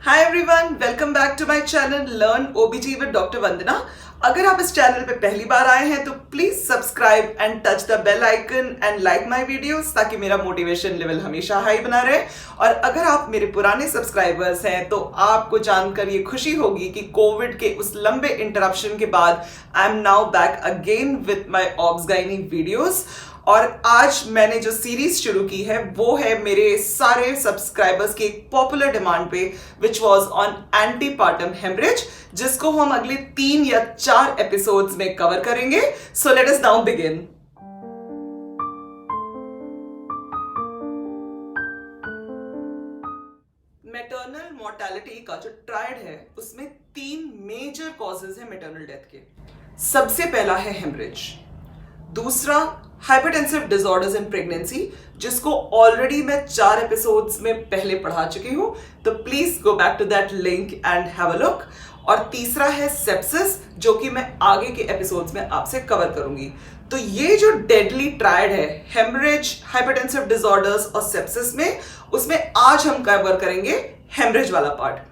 Hi everyone, welcome back to my channel learn OBG with doctor Vandana. अगर आप इस channel पे पहली बार आए हैं तो please subscribe and touch the bell icon and like my videos ताकि मेरा मोटिवेशन लेवल हमेशा हाई बना रहे। और अगर आप मेरे पुराने सब्सक्राइबर्स हैं तो आपको जानकर ये खुशी होगी कि कोविड के उस लंबे इंटरप्शन के बाद I am now back again with my obs gynae videos. और आज मैंने जो सीरीज शुरू की है वो है मेरे सारे सब्सक्राइबर्स की एक पॉपुलर डिमांड पे, which was on antepartum haemorrhage, जिसको हम अगले 3 या 4 एपिसोड्स में कवर करेंगे। So let us now begin. Maternal mortality का जो ट्रायड है उसमें 3 मेजर कॉजेज है मैटरनल डेथ के। सबसे पहला है हेमरेज, दूसरा हाइपरटेंसिव डिसऑर्डर्स इन प्रेगनेंसी, जिसको ऑलरेडी मैं 4 एपिसोड्स में पहले पढ़ा चुकी हूं, तो please go back to that link and have a look. और तीसरा है सेप्सिस, जो कि मैं आगे के एपिसोड्स में आपसे कवर करूंगी। तो ये जो डेडली ट्रायड है हेमरेज, हाइपरटेंसिव डिसऑर्डर्स और सेप्सिस में, उसमें आज हम कवर करेंगे हेमरेज वाला पार्ट।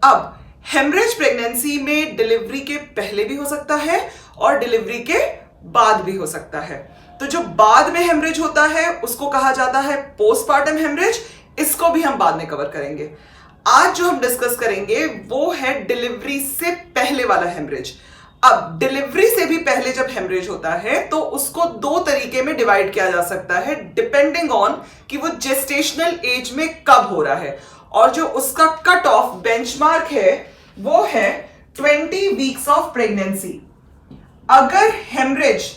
अब हेमरेज प्रेगनेंसी में डिलीवरी के पहले भी हो सकता है और डिलीवरी के बाद भी हो सकता है। तो जो बाद में हेमरेज होता है उसको कहा जाता है पोस्टपार्टम हेमरेज। इसको भी हम बाद में कवर करेंगे। आज जो हम डिस्कस करेंगे वो है डिलीवरी से पहले वाला हेमरेज। अब डिलीवरी से भी पहले जब हेमरेज होता है तो उसको 2 तरीके में डिवाइड किया जा सकता है, डिपेंडिंग ऑन कि वो जेस्टेशनल एज में कब हो रहा है। और जो उसका कट ऑफ बेंचमार्क है वो है 20 वीक्स ऑफ प्रेगनेंसी। अगर हेमरेज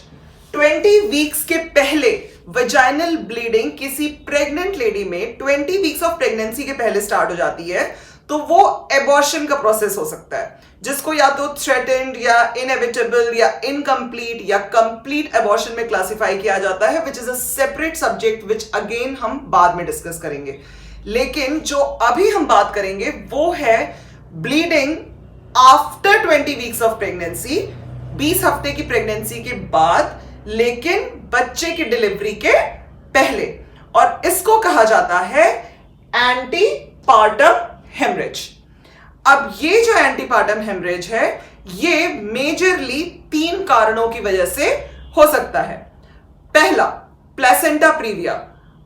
20 वीक्स के पहले वजाइनल ब्लीडिंग किसी प्रेग्नेंट लेडी में 20 वीक्स ऑफ प्रेगनेंसी के पहले स्टार्ट हो जाती है तो वो एबॉर्शन का प्रोसेस हो सकता है, जिसको या तो थ्रेटेंड या इनएविटेबल या इनकम्प्लीट या कंप्लीट एबॉर्शन में क्लासिफाई किया जाता है, which is a separate subject which again हम बाद में डिस्कस करेंगे। लेकिन जो अभी हम बात करेंगे वो है bleeding after 20 weeks of pregnancy, 20 हफ्ते की प्रेगनेंसी के बाद, लेकिन बच्चे की डिलीवरी के पहले। और इसको कहा जाता है एंटीपार्टम हेमरेज। अब ये जो एंटीपार्टम हेमरेज है ये मेजरली 3 कारणों की वजह से हो सकता है। पहला, प्लेसेंटा प्रीविया,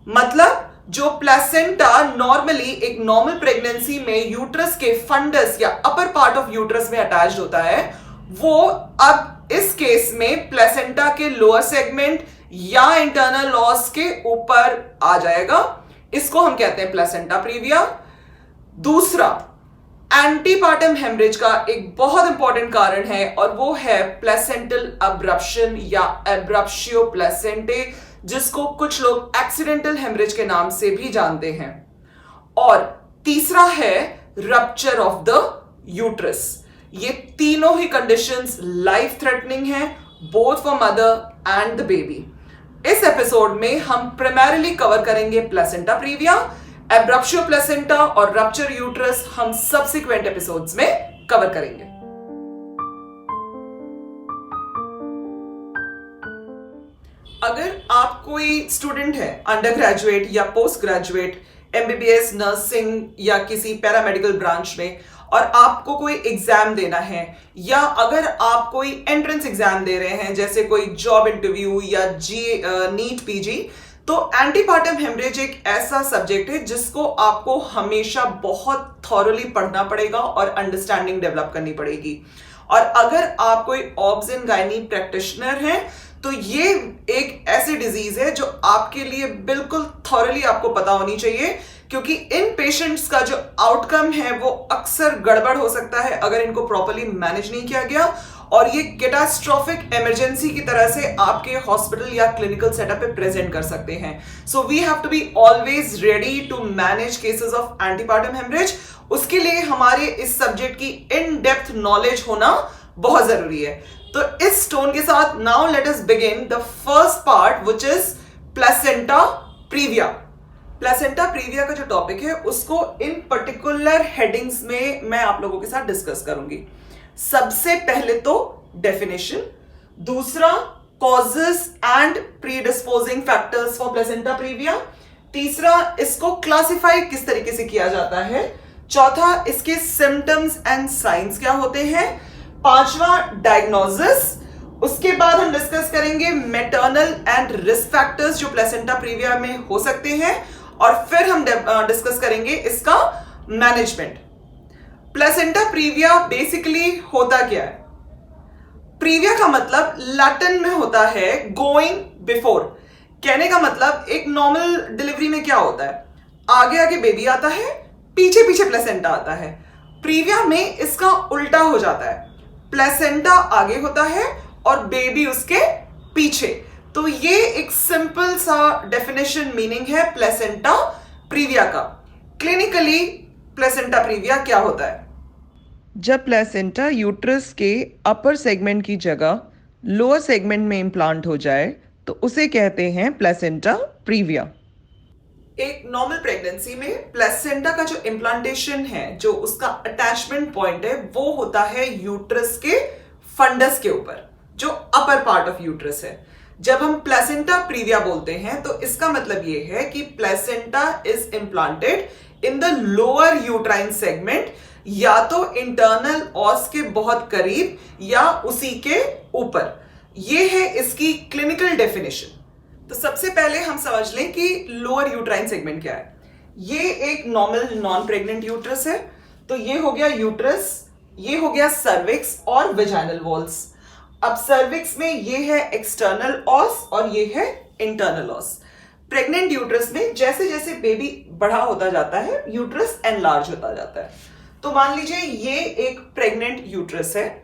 मतलब जो प्लेसेंटा नॉर्मली एक नॉर्मल प्रेगनेंसी में यूट्रस के फंडस या अपर पार्ट ऑफ यूट्रस में अटैच्ड होता है, वो अब इस केस में प्लेसेंटा के लोअर सेगमेंट या इंटरनल लॉस के ऊपर आ जाएगा। इसको हम कहते हैं प्लेसेंटा प्रीविया। दूसरा, एंटीपार्टम हेमरेज का एक बहुत इंपॉर्टेंट कारण है और वो है प्लेसेंटल अब्रप्शन या एब्रप्शियो प्लेसेंटे, जिसको कुछ लोग एक्सीडेंटल हेमरेज के नाम से भी जानते हैं। और तीसरा है रप्चर ऑफ द यूट्रस। ये तीनों ही कंडीशंस लाइफ थ्रेटनिंग हैं, both for mother and the baby. इस एपिसोड में हम प्राइमरीली कवर करेंगे प्लेसेंटा प्रीविया, एब्रप्शियो प्लेसेंटा और रप्चर यूट्रस हम सब्सिक्वेंट एपिसोड्स में कवर करेंगे। अगर आप कोई स्टूडेंट है, अंडर ग्रेजुएट या पोस्ट ग्रेजुएट, एमबीबीएस, नर्सिंग या किसी पैरामेडिकल ब्रांच में, और आपको कोई एग्जाम देना है, या अगर आप कोई एंट्रेंस एग्जाम दे रहे हैं जैसे कोई जॉब इंटरव्यू या नीट पीजी, तो एंटीपार्टम हेमरेज एक ऐसा सब्जेक्ट है जिसको आपको हमेशा बहुत थॉरली पढ़ना पड़ेगा और अंडरस्टैंडिंग डेवलप करनी पड़ेगी। और अगर आप कोई ऑब्स एंड गायनी प्रैक्टिशनर हैं तो ये एक ऐसी डिजीज है जो आपके लिए बिल्कुल थॉरली आपको पता होनी चाहिए, क्योंकि इन पेशेंट्स का जो आउटकम है वो अक्सर गड़बड़ हो सकता है अगर इनको प्रॉपर्ली मैनेज नहीं किया गया, और ये कैटास्ट्रोफिक इमरजेंसी की तरह से आपके हॉस्पिटल या क्लिनिकल सेटअप पे प्रेजेंट कर सकते हैं। So we have to be always ready to manage cases of antepartum haemorrhage. उसके लिए हमारे इस सब्जेक्ट की इन डेप्थ नॉलेज होना बहुत जरूरी है। तो इस टोन के साथ now let us begin the first part, which is placenta praevia. Placenta praevia का जो टॉपिक है उसको इन पर्टिकुलर हेडिंग्स में मैं आप लोगों के साथ डिस्कस करूंगी। सबसे पहले तो डेफिनेशन, दूसरा causes and predisposing factors for placenta previa, तीसरा इसको क्लासिफाई किस तरीके से किया जाता है, चौथा, इसके सिम्टम्स एंड साइंस क्या होते हैं। पांचवा, डायग्नोसिस। उसके बाद हम डिस्कस करेंगे मैटरनल एंड रिस्क फैक्टर्स जो प्लेसेंटा प्रीविया में हो सकते हैं, और फिर हम डिस्कस करेंगे इसका मैनेजमेंट। प्लेसेंटा प्रीविया बेसिकली होता क्या है। प्रीविया का मतलब लैटिन में होता है गोइंग बिफोर। कहने का मतलब एक नॉर्मल डिलीवरी में क्या होता है, आगे आगे बेबी आता है, पीछे पीछे प्लेसेंटा आता है। प्रीविया में इसका उल्टा हो जाता है, प्लेसेंटा आगे होता है और बेबी उसके पीछे। तो ये एक सिंपल सा डेफिनेशन मीनिंग है प्लेसेंटा प्रीविया का। क्लिनिकली प्लेसेंटा प्रीविया क्या होता है। जब प्लेसेंटा यूट्रस के अपर सेगमेंट की जगह लोअर सेगमेंट में इम्प्लांट हो जाए तो उसे कहते हैं प्लेसेंटा प्रीविया। एक नॉर्मल प्रेगनेंसी में प्लेसेंटा का जो इम्प्लांटेशन है, जो उसका अटैचमेंट पॉइंट है, वो होता है यूट्रस के फंडस के ऊपर, जो अपर पार्ट ऑफ यूट्रस है। जब हम प्लेसेंटा प्रीविया बोलते हैं तो इसका मतलब ये है कि placenta is implanted in the lower uterine segment, या तो इंटरनल ऑस के बहुत करीब या उसी के ऊपर। ये है इसकी क्लिनिकल डेफिनेशन। तो सबसे पहले हम समझ लें कि लोअर यूट्राइन सेगमेंट क्या है। ये एक नॉर्मल नॉन प्रेग्नेंट यूट्रस है। तो ये हो गया यूट्रस, ये हो गया सर्विक्स और वेजाइनल वॉल्स। अब सर्विक्स में ये है एक्सटर्नल ऑस और ये है इंटरनल ऑस। प्रेग्नेंट यूट्रस में जैसे जैसे बेबी बड़ा होता जाता है, यूट्रस एनलार्ज होता जाता है। तो मान लीजिए ये एक प्रेग्नेंट यूट्रस है,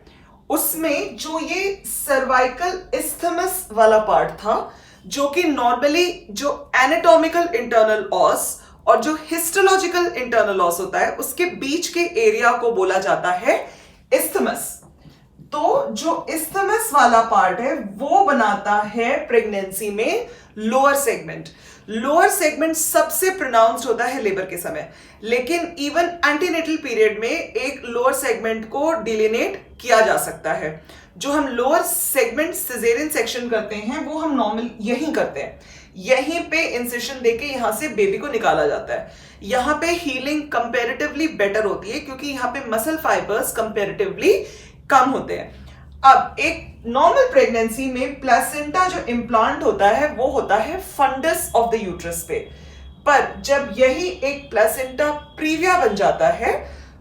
उसमें जो ये सर्वाइकल इस्थमस वाला पार्ट था, जो कि नॉर्मली जो एनाटॉमिकल इंटरनल ऑस और जो हिस्टोलॉजिकल इंटरनल ऑस होता है, उसके बीच के एरिया को बोला जाता है इस्थमस। तो जो इस्थमस वाला पार्ट है वो बनाता है प्रेगनेंसी में लोअर सेगमेंट। लोअर सेगमेंट सबसे प्रोनाउंस्ड होता है लेबर के समय, लेकिन इवन एंटीनेटल पीरियड में एक लोअर सेगमेंट को डिलिनेट किया जा सकता है। जो हम लोअर सेगमेंट सिजेरियन सेक्शन करते हैं वो हम नॉर्मल यहीं करते हैं, यहीं पे इंसिशन देके यहां से बेबी को निकाला जाता है। यहां पे हीलिंग कंपैरेटिवली बेटर होती है क्योंकि यहां पे मसल फाइबर्स कंपैरेटिवली कम होते हैं। अब एक नॉर्मल प्रेगनेंसी में प्लेसेंटा जो इम्प्लांट होता है वो होता है फंडस ऑफ द यूट्रस पे, पर जब यही एक प्लेसेंटा प्रीविया बन जाता है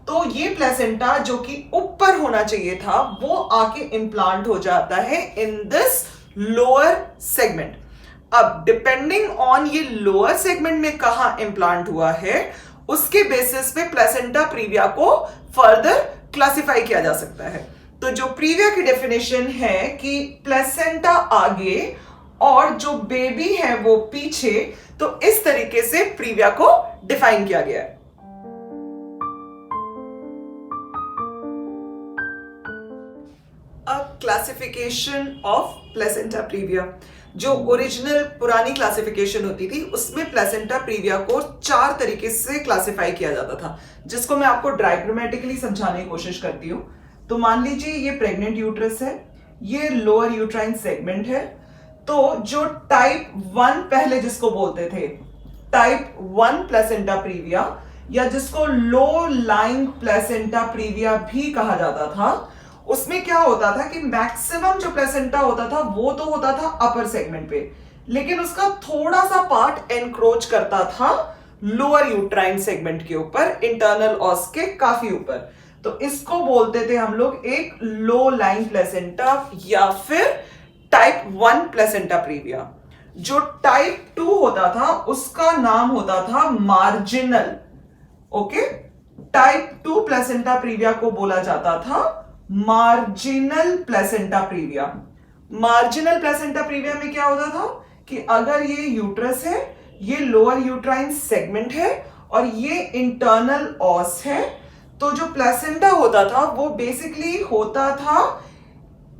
तो ये प्लेसेंटा जो कि ऊपर होना चाहिए था वो आके इम्प्लांट हो जाता है इन दिस लोअर सेगमेंट। अब डिपेंडिंग ऑन ये लोअर सेगमेंट में कहां इम्प्लांट हुआ है, उसके बेसिस पे प्लेसेंटा प्रीविया को फर्दर क्लासिफाई किया जा सकता है। तो जो प्रीविया की डेफिनेशन है कि प्लेसेंटा आगे और जो बेबी है वो पीछे, तो इस तरीके से प्रीविया को डिफाइन किया गया है। अब क्लासिफिकेशन ऑफ प्लेसेंटा प्रीविया, जो ओरिजिनल पुरानी क्लासिफिकेशन होती थी उसमें प्लेसेंटा प्रीविया को 4 तरीके से क्लासिफाई किया जाता था, जिसको मैं आपको डायग्रामेटिकली समझाने की कोशिश करती हूं। तो मान लीजिए ये प्रेग्नेंट यूट्रस है, ये लोअर यूट्राइन सेगमेंट है। तो जो टाइप 1 पहले जिसको बोलते थे टाइप 1 प्लेसेंटा प्रीविया, या जिसको लो लाइंग प्लेसेंटा प्रीविया भी कहा जाता था, उसमें क्या होता था कि मैक्सिमम जो प्लेसेंटा होता था वो तो होता था अपर सेगमेंट पे, लेकिन उसका थोड़ा सा पार्ट एनक्रोच करता था लोअर यूट्राइन सेगमेंट के ऊपर, इंटरनल ऑस के काफी ऊपर। तो इसको बोलते थे हम लोग एक लो लाइंग प्लेसेंटा या फिर टाइप 1 प्लेसेंटा प्रीविया। जो टाइप 2 होता था उसका नाम होता था marginal. Okay, type 2 placenta previa को बोला जाता था marginal placenta previa. Marginal placenta previa में क्या होता था कि अगर ये यूट्रस है, ये लोअर यूट्राइन सेगमेंट है और ये इंटरनल ऑस है, तो जो प्लेसेंटा होता था वो बेसिकली होता था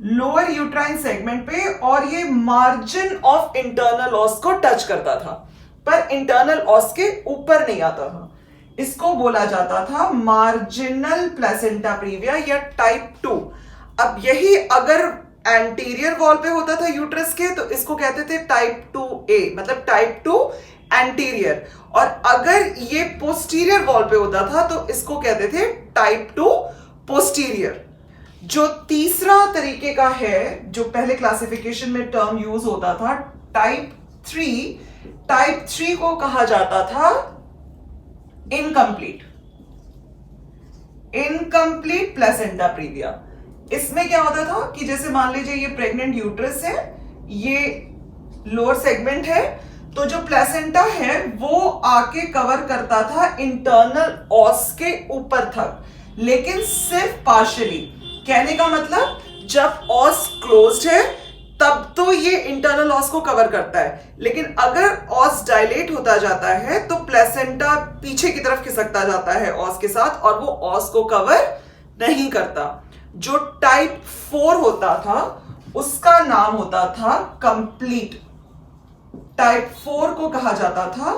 लोअर यूट्राइन सेगमेंट पे और ये मार्जिन ऑफ इंटरनल ऑस को टच करता था, पर इंटरनल ऑस के ऊपर नहीं आता था। इसको बोला जाता था मार्जिनल प्लेसेंटा प्रीविया या टाइप 2। अब यही अगर एंटीरियर वॉल पे होता था यूट्रस के तो इसको कहते थे टाइप 2A, मतलब टाइप 2 एंटीरियर, और अगर ये पोस्टीरियर वॉल पे होता था तो इसको कहते थे टाइप 2 पोस्टीरियर। जो तीसरा तरीके का है, जो पहले क्लासिफिकेशन में टर्म यूज होता था, टाइप 3 को कहा जाता था इनकम्प्लीट प्लेसेंटा प्रीविया। इसमें क्या होता था कि जैसे मान लीजिए ये प्रेग्नेंट यूट्रस है, ये लोअर सेगमेंट है, तो जो प्लेसेंटा है वो आके कवर करता था इंटरनल ऑस के ऊपर तक, लेकिन सिर्फ पार्शियली। कहने का मतलब जब ऑस क्लोज्ड है तब तो ये इंटरनल ऑस को कवर करता है, लेकिन अगर ऑस डायलेट होता जाता है तो प्लेसेंटा पीछे की तरफ खिसकता जाता है ऑस के साथ, और वो ऑस को कवर नहीं करता। जो टाइप 4 होता था उसका नाम होता था कंप्लीट। टाइप 4 को कहा जाता था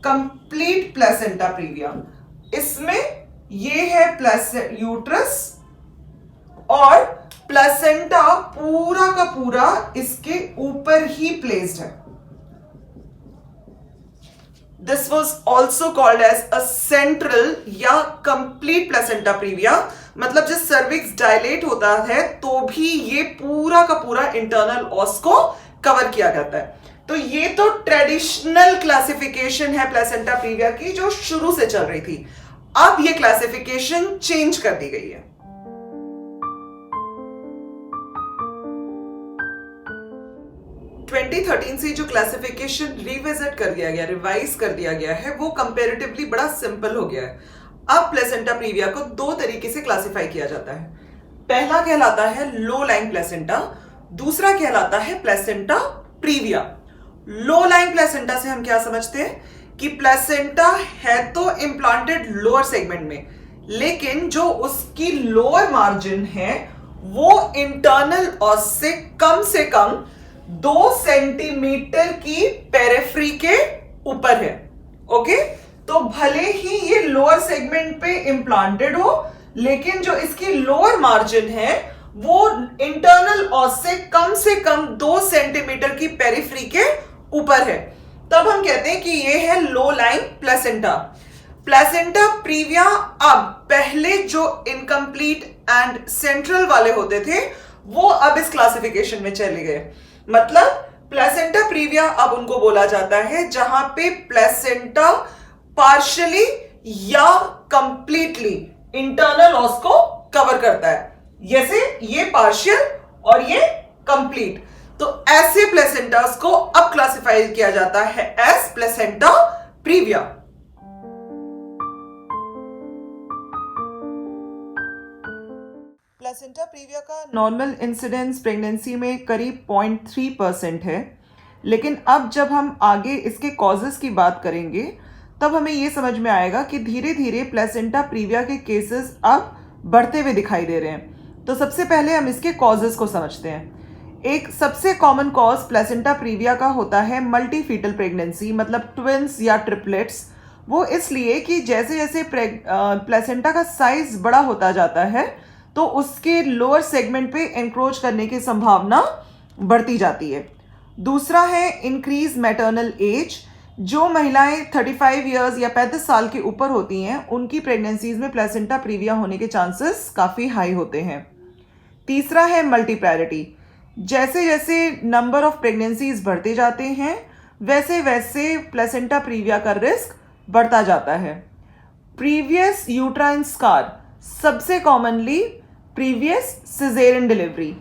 कंप्लीट प्लेसेंटा प्रीविया। इसमें ये है यूट्रस और प्लेसेंटा पूरा का पूरा इसके ऊपर ही प्लेस्ड है। This was also called as a central या कंप्लीट प्लेसेंटा प्रीविया। मतलब जब सर्विक्स डायलेट होता है तो भी ये पूरा का पूरा इंटरनल ऑस को कवर किया जाता है। तो ये तो ट्रेडिशनल क्लासिफिकेशन है प्लेसेंटा प्रीविया की, जो शुरू से चल रही थी। अब ये क्लासिफिकेशन चेंज कर दी गई है। 2013 से जो क्लासिफिकेशन रिविजिट कर दिया गया, रिवाइज कर दिया गया है, वो कंपैरेटिवली बड़ा सिंपल हो गया है। अब प्लेसेंटा प्रीविया को दो तरीके से क्लासिफाई किया जाता है। पहला कहलाता है लो लाइंग प्लेसेंटा, दूसरा कहलाता है placenta previa. Low lying placenta से हम क्या समझते हैं कि प्लेसेंटा है तो इम्प्लांटेड लोअर सेगमेंट में, लेकिन जो उसकी लोअर मार्जिन है वो इंटरनल ऑस से कम 2 सेंटीमीटर की पेरिफेरी के ऊपर है। ओके, तो भले ही ये लोअर सेगमेंट पे इम्प्लांटेड हो, लेकिन जो इसकी लोअर मार्जिन है वो इंटरनल ऑस से कम 2 सेंटीमीटर की पेरिफेरी के ऊपर है। तब हम कहते हैं कि ये है low lying placenta. Placenta previa अब पहले जो इनकम्प्लीट एंड सेंट्रल वाले होते थे वो अब इस क्लासिफिकेशन में चले गए। मतलब प्लेसेंटा प्रीविया अब उनको बोला जाता है जहां पे प्लेसेंटा पार्शियली या कंप्लीटली इंटरनल ऑस को कवर करता है, जैसे ये पार्शियल और ये कंप्लीट। तो ऐसे प्लेसेंटास को अब क्लासिफाई किया जाता है as placenta praevia. Placenta praevia का नॉर्मल इंसिडेंस प्रेगनेंसी में करीब 0.3% है, लेकिन अब जब हम आगे इसके कॉजेस की बात करेंगे तब हमें यह समझ में आएगा कि धीरे धीरे प्लेसेंटा प्रीविया के केसेस अब बढ़ते हुए दिखाई दे रहे हैं। तो सबसे पहले हम इसके कॉजेस को समझते हैं। एक सबसे कॉमन कॉज प्लेसेंटा प्रीविया का होता है मल्टी फीटल प्रेगनेंसी, मतलब ट्विंस या ट्रिपलेट्स। वो इसलिए कि जैसे जैसे प्लेसेंटा का साइज बड़ा होता जाता है तो उसके लोअर सेगमेंट पे एनक्रोच करने की संभावना बढ़ती जाती है। दूसरा है इंक्रीज मैटरनल एज। जो महिलाएं 35 इयर्स या 35 साल के ऊपर होती हैं उनकी प्रेगनेंसीज में प्लेसेंटा प्रीविया होने के चांसेस काफ़ी हाई होते हैं। तीसरा है मल्टीपैरिटी। जैसे जैसे नंबर ऑफ प्रेगनेंसीज बढ़ते जाते हैं वैसे वैसे प्लेसेंटा प्रीविया का रिस्क बढ़ता जाता है। प्रीवियस यूट्राइन स्कार, सबसे कॉमनली प्रीवियस सिजेरियन डिलीवरी।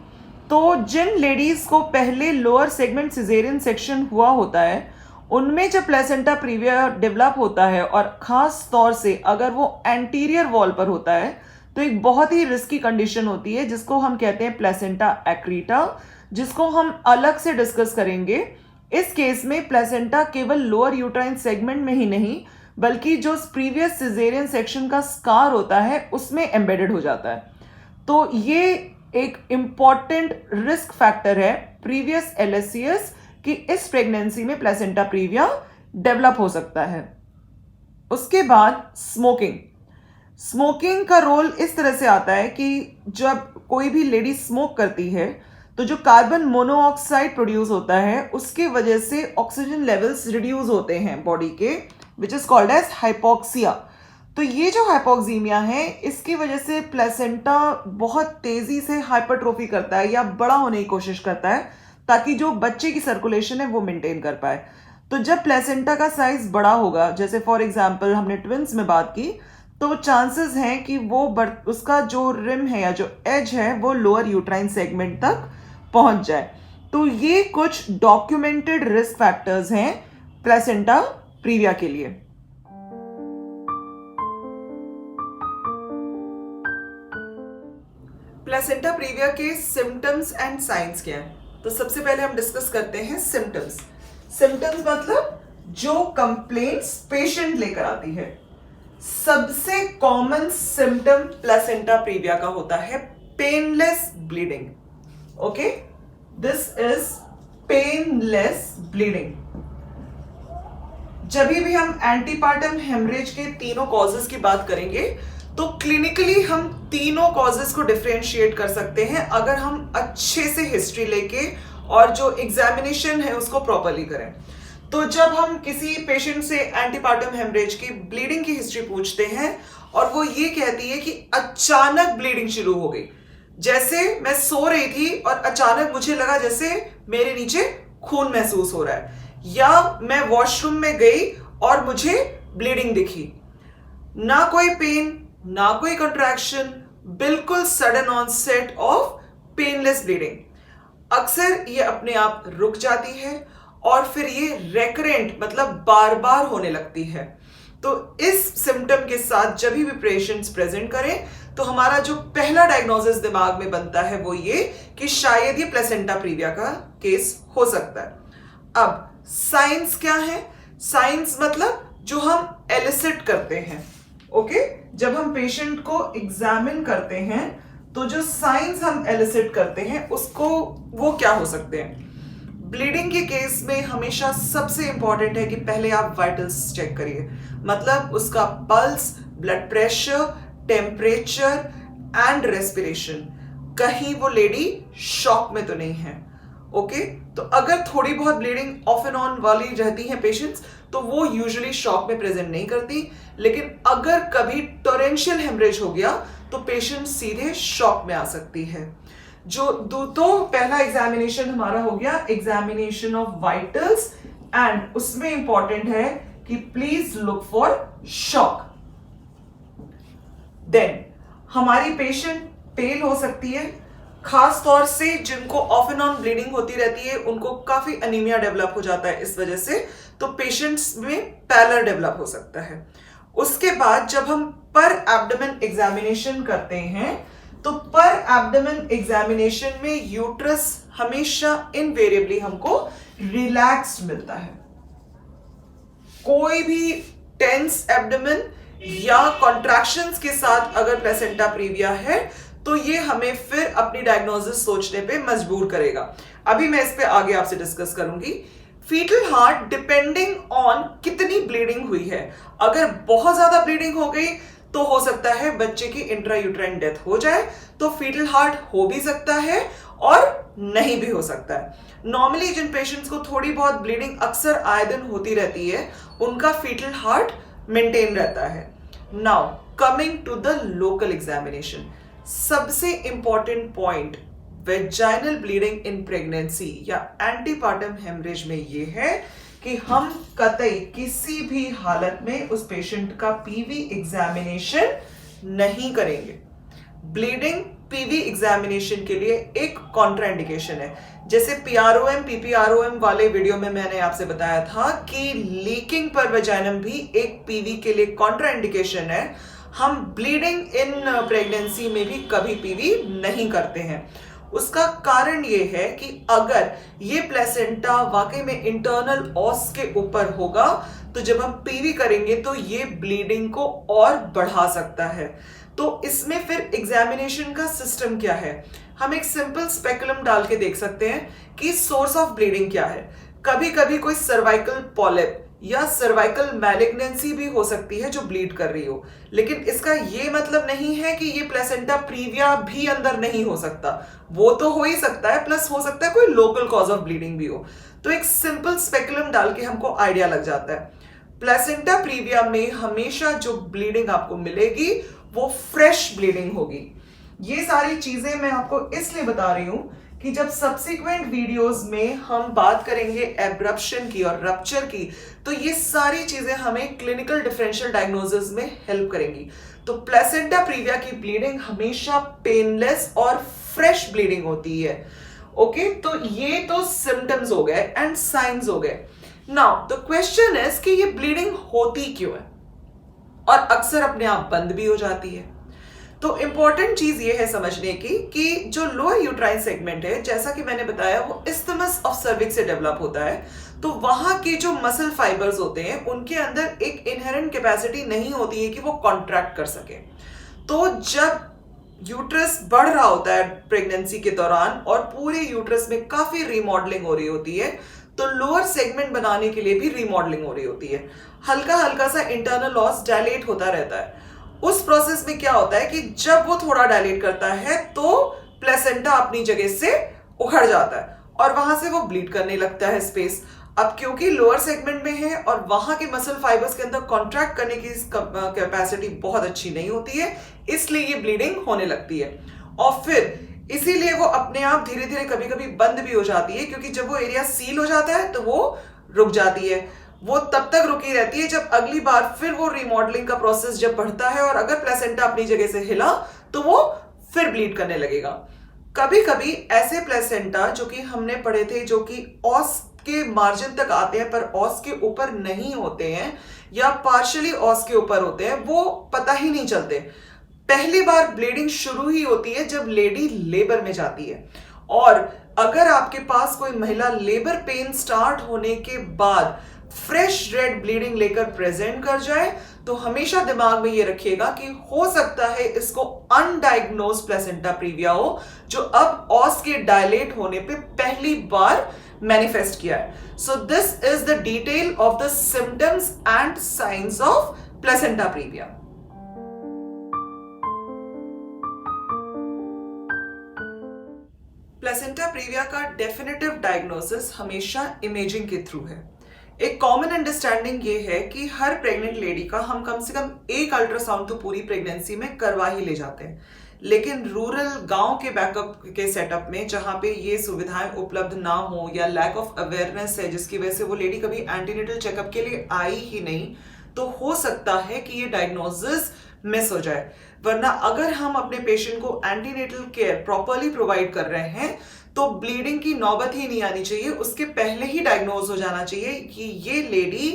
तो जिन लेडीज को पहले लोअर सेगमेंट सिजेरियन सेक्शन हुआ होता है उनमें जब प्लेसेंटा प्रीविया डेवलप होता है और ख़ास तौर से अगर वो एंटीरियर वॉल पर होता है तो एक बहुत ही रिस्की कंडीशन होती है जिसको हम कहते हैं प्लेसेंटा एक्रीटा, जिसको हम अलग से डिस्कस करेंगे। इस केस में प्लेसेंटा केवल लोअर यूट्राइन सेगमेंट में ही नहीं बल्कि जो प्रीवियस सिजेरियन सेक्शन का स्कार होता है उसमें एम्बेडेड हो जाता है। तो ये एक इम्पॉर्टेंट रिस्क फैक्टर है प्रीवियस LSCS कि इस प्रेगनेंसी में प्लेसेंटा प्रीविया डेवलप हो सकता है। उसके बाद स्मोकिंग का रोल इस तरह से आता है कि जब कोई भी लेडी स्मोक करती है तो जो कार्बन मोनोऑक्साइड प्रोड्यूस होता है उसके वजह से ऑक्सीजन लेवल्स रिड्यूस होते हैं बॉडी के, which is called as hypoxia. तो ये जो हाइपोक्सीमिया है इसकी वजह से प्लेसेंटा बहुत तेजी से हाइपरट्रोफी करता है या बड़ा होने की कोशिश करता है ताकि जो बच्चे की सर्कुलेशन है वो मेंटेन कर पाए। तो जब प्लेसेंटा का साइज बड़ा होगा, जैसे फॉर एग्जांपल हमने ट्विंस में बात की, तो चांसेस हैं कि वो उसका जो रिम है या जो एज है वो लोअर यूट्राइन सेगमेंट तक पहुंच जाए। तो ये कुछ डॉक्यूमेंटेड रिस्क फैक्टर्स हैं प्लेसेंटा प्रीविया के लिए। प्लेसेंटा प्रीविया के सिम्टम्स एंड साइंस क्या है? तो सबसे पहले हम डिस्कस करते हैं सिम्टम्स। सिम्टम्स मतलब जो कंप्लेंट्स पेशेंट लेकर आती है। सबसे कॉमन सिम्टम प्लेसेंटा प्रीविया का होता है painless bleeding. Okay, this is painless bleeding. जब भी हम एंटीपार्टम हेमरेज के तीनों कॉजेस की बात करेंगे तो क्लिनिकली हम तीनों कॉजेस को डिफरेंशिएट कर सकते हैं अगर हम अच्छे से हिस्ट्री लेके और जो एग्जामिनेशन है उसको प्रॉपरली करें। तो जब हम किसी पेशेंट से एंटीपार्टम हेमरेज की ब्लीडिंग की हिस्ट्री पूछते हैं और वो ये कहती है कि अचानक ब्लीडिंग शुरू हो गई, जैसे मैं सो रही थी और अचानक मुझे लगा जैसे मेरे नीचे खून महसूस हो रहा है, या मैं वॉशरूम में गई और मुझे ब्लीडिंग दिखी, ना कोई पेन ना कोई कंट्रैक्शन, बिल्कुल sudden onset of painless bleeding. अक्सर ये अपने आप रुक जाती है और फिर ये रेकरेंट मतलब बार बार होने लगती है। तो इस सिम्टम के साथ जब भी पेशेंट्स प्रेजेंट करें तो हमारा जो पहला डायग्नोसिस दिमाग में बनता है वो ये कि शायद ये प्लेसेंटा प्रीविया का केस हो सकता है। अब साइंस क्या है? साइंस मतलब जो हम एलिसिट करते हैं। ओके, जब हम पेशेंट को एग्जामिन करते हैं तो जो साइंस हम एलिसिट करते हैं उसको वो क्या हो सकते हैं? ब्लीडिंग के केस में हमेशा सबसे इंपॉर्टेंट है कि पहले आप वाइटल्स चेक करिए, मतलब उसका pulse, blood pressure, temperature and respiration. कहीं वो लेडी शॉक में तो नहीं है। ओके, तो अगर थोड़ी बहुत ब्लीडिंग ऑफ एंड ऑन वाली रहती है पेशेंट्स तो वो यूजुअली शॉक में प्रेजेंट नहीं करती, लेकिन अगर कभी टोरेंशियल हेमरेज हो गया तो पेशेंट सीधे शॉक में आ सकती है। जो तो पहला एग्जामिनेशन हमारा हो गया एग्जामिनेशन ऑफ वाइटल्स, एंड उसमें इंपॉर्टेंट है कि please look for shock. Then हमारी पेशेंट पेल हो सकती है, खास तौर से जिनको ऑफ एंड ऑन ब्लीडिंग होती रहती है उनको काफी अनीमिया डेवलप हो जाता है इस वजह से, तो पेशेंट्स में पैलर डेवलप हो सकता है। उसके बाद जब हम पर एब्डोमेन एग्जामिनेशन करते हैं तो पर एब्डोमेन एग्जामिनेशन में यूट्रस हमेशा इनवेरिएबली हमको रिलैक्स्ड मिलता है। कोई भी टेंस एब्डोमेन या कॉन्ट्रैक्शंस के साथ अगर प्लेसेंटा प्रीविया है तो ये हमें फिर अपनी डायग्नोसिस सोचने पे मजबूर करेगा। अभी मैं इस पे आगे आपसे डिस्कस करूंगी। फीटल हार्ट डिपेंडिंग ऑन कितनी ब्लीडिंग हुई है, अगर बहुत ज्यादा ब्लीडिंग हो गई तो हो सकता है बच्चे की इंट्रायूट्राइन डेथ हो जाए, तो फीटल हार्ट हो भी सकता है और नहीं भी हो सकता है। नॉर्मली जिन पेशेंट्स को थोड़ी बहुत ब्लीडिंग अक्सर आए दिन होती रहती है उनका फीटल हार्ट मेंटेन रहता है। Now coming to the local examination, सबसे important point vaginal bleeding in pregnancy या एंटीपार्टम हेमरेज में ये है कि हम कतई किसी भी हालत में उस पेशेंट का पीवी एग्जामिनेशन नहीं करेंगे। ब्लीडिंग पीवी एग्जामिनेशन के लिए एक कॉन्ट्राइंडिकेशन है। जैसे पीआरओएम पीपीआरओएम वाले वीडियो में मैंने आपसे बताया था कि लीकिंग पर वेजाइनम भी एक पीवी के लिए कॉन्ट्राइंडिकेशन है। हम ब्लीडिंग इन प्रेगनेंसी में भी कभी पीवी नहीं करते हैं। उसका कारण ये है कि अगर ये प्लेसेंटा वाकई में इंटरनल ऑस के ऊपर होगा तो जब हम पीवी करेंगे तो ये ब्लीडिंग को और बढ़ा सकता है। तो इसमें फिर एग्जामिनेशन का सिस्टम क्या है? हम एक सिंपल स्पेकुलम डाल के देख सकते हैं कि सोर्स ऑफ ब्लीडिंग क्या है। कभी कभी कोई सर्वाइकल पॉलिप या सर्वाइकल मैलिग्नेंसी भी हो सकती है जो ब्लीड कर रही हो, लेकिन इसका ये मतलब नहीं है कि ये प्लेसेंटा प्रीविया भी अंदर नहीं हो सकता, वो तो हो ही सकता है, प्लस हो सकता है कोई लोकल कॉज ऑफ ब्लीडिंग भी हो। तो एक सिंपल स्पेकुलम डाल के हमको आइडिया लग जाता है। प्लेसेंटा प्रीविया में हमेशा जो ब्लीडिंग आपको मिलेगी वो फ्रेश ब्लीडिंग होगी। ये सारी चीजें मैं आपको इसलिए बता रही हूं कि जब सब्सिक्वेंट वीडियोस में हम बात करेंगे एब्रप्शन की और रप्चर की, तो ये सारी चीजें हमें क्लिनिकल डिफरेंशियल डायग्नोसिस में हेल्प करेंगी। तो प्लेसेंटा प्रीविया की ब्लीडिंग हमेशा पेनलेस और फ्रेश ब्लीडिंग होती है। ओके, तो ये तो सिम्टम्स हो गए एंड साइंस हो गए। नाउ द क्वेश्चन इज कि ये ब्लीडिंग होती क्यों है और अक्सर अपने आप बंद भी हो जाती है। तो इंपॉर्टेंट चीज ये है समझने की कि जो लोअर यूट्राइन सेगमेंट है, जैसा कि मैंने बताया, वो इस्थमस ऑफ सर्विक्स से डेवलप होता है। तो वहां के जो मसल फाइबर्स होते हैं उनके अंदर एक इनहेरेंट कैपेसिटी नहीं होती है कि वो कॉन्ट्रैक्ट कर सके। तो जब यूट्रस बढ़ रहा होता है प्रेगनेंसी के दौरान और पूरे यूट्रस में काफी रीमॉडलिंग हो रही होती है, तो लोअर सेगमेंट बनाने के लिए भी रीमॉडलिंग हो रही होती है। हल्का हल्का सा इंटरनल लॉस डायलेट होता रहता है। उस प्रोसेस में क्या होता है कि जब वो थोड़ा डायलेट करता है तो प्लेसेंटा अपनी जगह से उखड़ जाता है और वहां से वो ब्लीड करने लगता है स्पेस। अब क्योंकि लोअर सेगमेंट में है और वहां के मसल फाइबर्स के अंदर कॉन्ट्रैक्ट करने की कैपेसिटी बहुत अच्छी नहीं होती है, इसलिए ये ब्लीडिंग होने लगती है। और फिर इसीलिए वो अपने आप धीरे धीरे कभी कभी बंद भी हो जाती है, क्योंकि जब वो एरिया सील हो जाता है तो वो रुक जाती है। वो तब तक रुकी रहती है जब अगली बार फिर वो रिमॉडलिंग का प्रोसेस जब बढ़ता है और अगर प्लेसेंटा अपनी जगह से हिला तो वो फिर ब्लीड करने लगेगा। कभी कभी ऐसे प्लेसेंटा जो कि हमने पढ़े थे, जो कि ऑस के मार्जिन तक आते हैं पर ऑस के ऊपर नहीं होते हैं या पार्शियली ऑस के ऊपर होते हैं, वो पता ही नहीं चलते। पहली बार ब्लीडिंग शुरू ही होती है जब लेडी लेबर में जाती है। और अगर आपके पास कोई महिला लेबर पेन स्टार्ट होने के बाद फ्रेश रेड ब्लीडिंग लेकर प्रेजेंट कर जाए, तो हमेशा दिमाग में ये रखिएगा कि हो सकता है इसको अनडायग्नोज्ड प्लेसेंटा प्रीविया हो, जो अब ऑस के डायलेट होने पे पहली बार मैनिफेस्ट किया है। So this is the detail of the symptoms and science of placenta praevia. Placenta praevia का डेफिनेटिव डायग्नोसिस हमेशा इमेजिंग के थ्रू है। एक कॉमन अंडरस्टैंडिंग ये है कि हर प्रेग्नेंट लेडी का हम कम से कम एक अल्ट्रासाउंड तो पूरी प्रेगनेंसी में करवा ही ले जाते हैं, लेकिन रूरल गांव के बैकअप के सेटअप में जहां पे ये सुविधाएं उपलब्ध ना हो या लैक ऑफ अवेयरनेस है जिसकी वजह से वो लेडी कभी एंटीनेटल चेकअप के लिए आई ही नहीं, तो हो सकता है कि ये डायग्नोसिस मिस हो जाए। वरना अगर हम अपने पेशेंट को एंटीनेटल केयर प्रॉपरली प्रोवाइड कर रहे हैं तो ब्लीडिंग की नौबत ही नहीं आनी चाहिए, उसके पहले ही डायग्नोज हो जाना चाहिए कि ये लेडी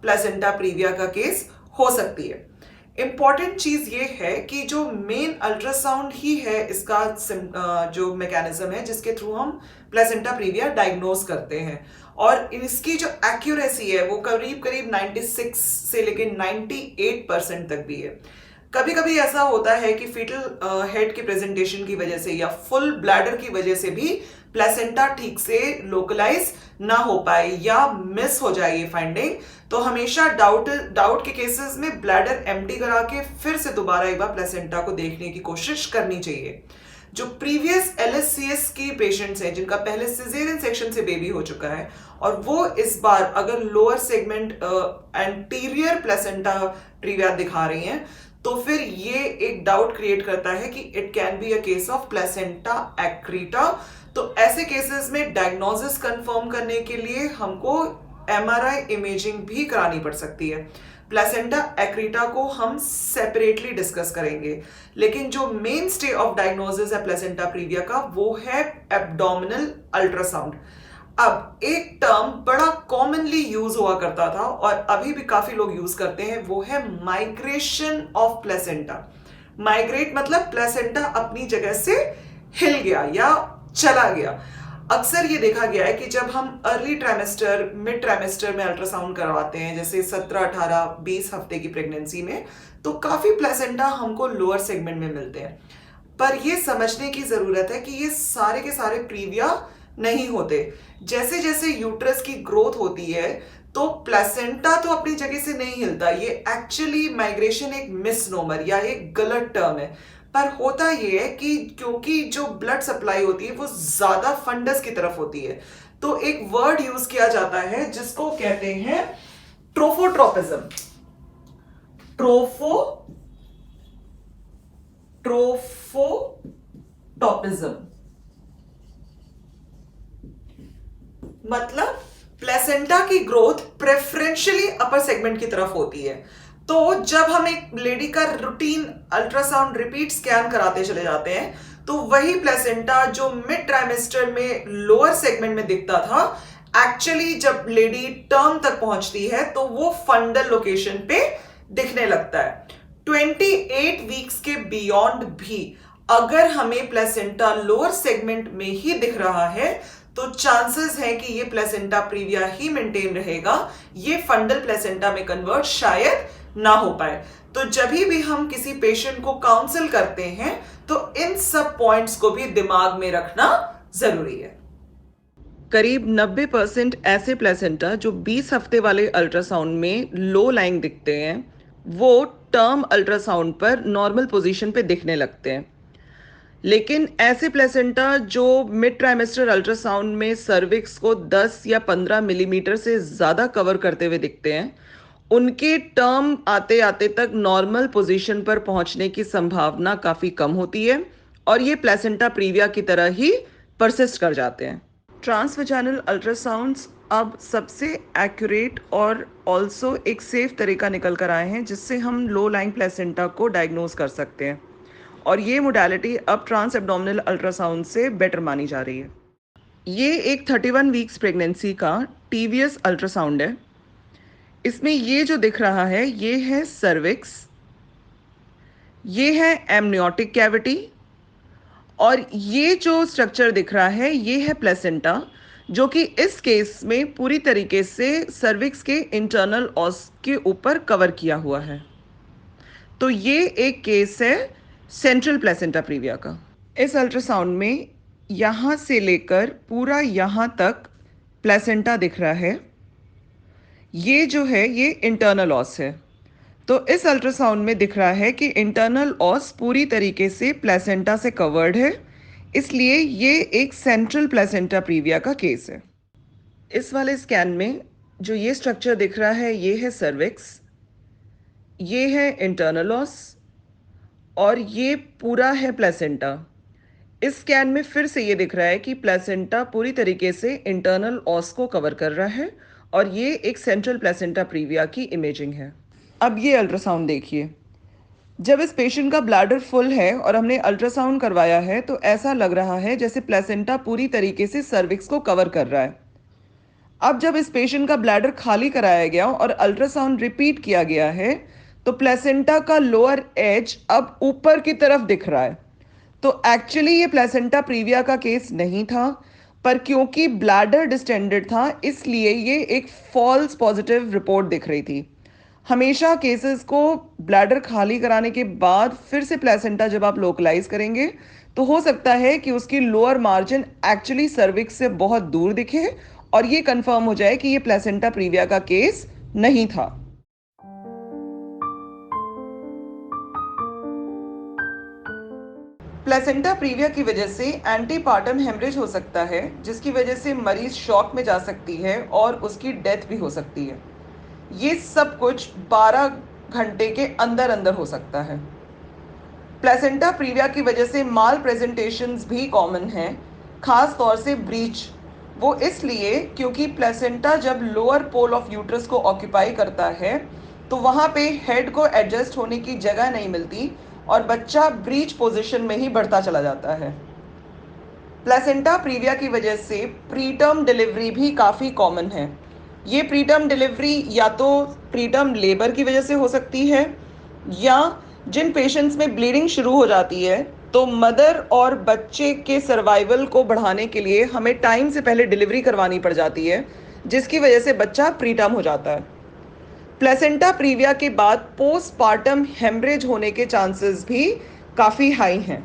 प्लेसेंटा प्रीविया का केस हो सकती है। इंपॉर्टेंट चीज ये है कि जो मेन अल्ट्रासाउंड ही है इसका जो मैकेनिज्म है जिसके थ्रू हम प्लेसेंटा प्रीविया डायग्नोज करते हैं, और इसकी जो एक्यूरेसी है वो करीब करीब 96 से लेके 98% तक भी है। कभी कभी ऐसा होता है कि फीटल हेड के प्रेजेंटेशन की वजह से या फुल ब्लैडर की वजह से भी प्लेसेंटा ठीक से लोकलाइज ना हो पाए या मिस हो जाए ये फाइंडिंग, तो हमेशा डाउट के केसेस में ब्लैडर एम्प्टी करा के फिर से दोबारा एक बार प्लेसेंटा को देखने की कोशिश करनी चाहिए। जो प्रीवियस LSCS की पेशेंट्स हैं जिनका पहले सिजेरियन सेक्शन से बेबी हो चुका है और वो इस बार अगर lower segment anterior placenta previa दिखा रही हैं, तो फिर ये एक डाउट क्रिएट करता है कि it can be a case of placenta accreta. तो ऐसे केसेस में डायग्नोसिस कंफर्म करने के लिए हमको MRI इमेजिंग भी करानी पड़ सकती है। प्लेसेंटा एक्रीटा को हम सेपरेटली डिस्कस करेंगे, लेकिन जो मेन स्टे ऑफ डायग्नोसिस है प्लेसेंटा प्रीविया का वो है एब्डोमिनल अल्ट्रासाउंड। अब एक टर्म बड़ा कॉमनली यूज हुआ करता था और अभी भी काफी लोग यूज करते हैं, वो है माइग्रेशन ऑफ प्लेसेंटा। माइग्रेट मतलब प्लेसेंटा अपनी जगह से हिल गया या चला गया। अक्सर ये देखा गया है कि जब हम अर्ली ट्राइमेस्टर मिड ट्राइमेस्टर में अल्ट्रासाउंड करवाते हैं, जैसे 17, 18, 20 हफ्ते की प्रेगनेंसी में, तो काफी प्लेसेंटा हमको लोअर सेगमेंट में मिलते हैं। पर ये समझने की जरूरत है कि ये सारे के सारे प्रीविया नहीं होते। जैसे जैसे यूट्रस की ग्रोथ होती है तो प्लेसेंटा तो अपनी जगह से नहीं हिलता। ये एक्चुअली माइग्रेशन एक मिसनोमर या एक गलत टर्म है। पर होता ये है कि क्योंकि जो ब्लड सप्लाई होती है वो ज्यादा फंडस की तरफ होती है, तो एक वर्ड यूज किया जाता है जिसको कहते हैं ट्रोफोट्रोपिज्म। ट्रोफोटॉपिज्म मतलब प्लेसेंटा की ग्रोथ प्रेफरेंशियली अपर सेगमेंट की तरफ होती है। तो जब हम एक लेडी का रूटीन अल्ट्रासाउंड रिपीट स्कैन कराते चले जाते हैं, तो वही प्लेसेंटा जो मिड ट्राइमेस्टर में लोअर सेगमेंट में दिखता था, एक्चुअली जब लेडी टर्म तक पहुंचती है तो वो फंडल लोकेशन पे दिखने लगता है। 28 वीक्स के बियॉन्ड भी अगर हमें प्लेसेंटा लोअर सेगमेंट में ही दिख रहा है तो चांसेस है कि ये प्लेसेंटा प्रीविया ही मेंटेन रहेगा, ये फंडल प्लेसेंटा में कन्वर्ट शायद ना हो पाए। तो जब भी हम किसी पेशेंट को काउंसल करते हैं तो इन सब पॉइंट्स को भी दिमाग में रखना जरूरी है। करीब 90% ऐसे प्लेसेंटा जो 20 हफ्ते वाले अल्ट्रासाउंड में लो लाइंग दिखते हैं, वो टर्म अल्ट्रासाउंड पर नॉर्मल पोजीशन पे दिखने लगते हैं। लेकिन ऐसे प्लेसेंटा जो मिड ट्राइमेस्टर अल्ट्रासाउंड में सर्विक्स को 10 या 15 मिलीमीटर से ज़्यादा कवर करते हुए दिखते हैं, उनके टर्म आते आते तक नॉर्मल पोजीशन पर पहुंचने की संभावना काफ़ी कम होती है और ये प्लेसेंटा प्रीविया की तरह ही परसिस्ट कर जाते हैं। ट्रांसवेजाइनल अल्ट्रासाउंड्स अब सबसे एक्यूरेट और ऑल्सो एक सेफ तरीका निकल कर आए हैं जिससे हम लो लाइंग प्लेसेंटा को डायग्नोज कर सकते हैं, और ये मोडालिटी अब ट्रांस एब्डोमिनल अल्ट्रासाउंड से बेटर मानी जा रही है। ये एक 31 वीक्स प्रेगनेंसी का टीवीएस अल्ट्रासाउंड है। इसमें ये जो दिख रहा है ये है सर्विक्स, ये है एमनियोटिक कैविटी, और ये जो स्ट्रक्चर दिख रहा है ये है प्लेसेंटा, जो कि इस केस में पूरी तरीके से सर्विक्स के इंटरनल ऑस के ऊपर कवर किया हुआ है। तो ये एक केस है सेंट्रल प्लेसेंटा प्रीविया का। इस अल्ट्रासाउंड में यहाँ से लेकर पूरा यहाँ तक प्लेसेंटा दिख रहा है। ये जो है ये इंटरनल ऑस है। तो इस अल्ट्रासाउंड में दिख रहा है कि इंटरनल ऑस पूरी तरीके से प्लेसेंटा से कवर्ड है, इसलिए ये एक सेंट्रल प्लेसेंटा प्रीविया का केस है। इस वाले स्कैन में जो ये स्ट्रक्चर दिख रहा है ये है सर्विक्स, ये है इंटरनल ऑस और ये पूरा है प्लेसेंटा। इस स्कैन में फिर से ये दिख रहा है कि प्लेसेंटा पूरी तरीके से इंटरनल ऑस को कवर कर रहा है और ये एक सेंट्रल प्लेसेंटा प्रीविया की इमेजिंग है। अब ये अल्ट्रासाउंड देखिए, जब इस पेशेंट का ब्लैडर फुल है और हमने अल्ट्रासाउंड करवाया है तो ऐसा लग रहा है जैसे प्लेसेंटा पूरी तरीके से सर्विक्स को कवर कर रहा है। अब जब इस पेशेंट का ब्लैडर खाली कराया गया और अल्ट्रासाउंड रिपीट किया गया है तो प्लेसेंटा का लोअर एज अब ऊपर की तरफ दिख रहा है। तो एक्चुअली ये प्लेसेंटा प्रीविया का केस नहीं था, पर क्योंकि ब्लैडर डिस्टेंडेड था इसलिए ये एक फॉल्स पॉजिटिव रिपोर्ट दिख रही थी। हमेशा केसेस को ब्लैडर खाली कराने के बाद फिर से प्लेसेंटा जब आप लोकलाइज करेंगे तो हो सकता है कि उसकी लोअर मार्जिन एक्चुअली सर्विक्स से बहुत दूर दिखे और ये कंफर्म हो जाए कि ये प्लेसेंटा प्रीविया का केस नहीं था। प्लेसेंटा प्रीविया की वजह से एंटीपार्टम हेमरेज हो सकता है, जिसकी वजह से मरीज शॉक में जा सकती है और उसकी डेथ भी हो सकती है। ये सब कुछ 12 घंटे के अंदर अंदर हो सकता है। प्लेसेंटा प्रीविया की वजह से माल प्रेजेंटेशंस भी कॉमन हैं, खास तौर से ब्रीच। वो इसलिए क्योंकि प्लेसेंटा जब लोअर पोल ऑफ यूट्रस को ऑक्यूपाई करता है तो वहाँ पे हेड को एडजस्ट होने की जगह नहीं मिलती और बच्चा ब्रीच पोजीशन में ही बढ़ता चला जाता है। प्लेसेंटा प्रीविया की वजह से प्रीटर्म डिलीवरी भी काफ़ी कॉमन है। ये प्रीटर्म डिलीवरी या तो प्रीटर्म लेबर की वजह से हो सकती है, या जिन पेशेंट्स में ब्लीडिंग शुरू हो जाती है तो मदर और बच्चे के सर्वाइवल को बढ़ाने के लिए हमें टाइम से पहले डिलीवरी करवानी पड़ जाती है, जिसकी वजह से बच्चा प्रीटर्म हो जाता है। प्लेसेंटा प्रीविया के बाद पोस्टपार्टम हेमरेज होने के चांसेस भी काफ़ी हाई हैं।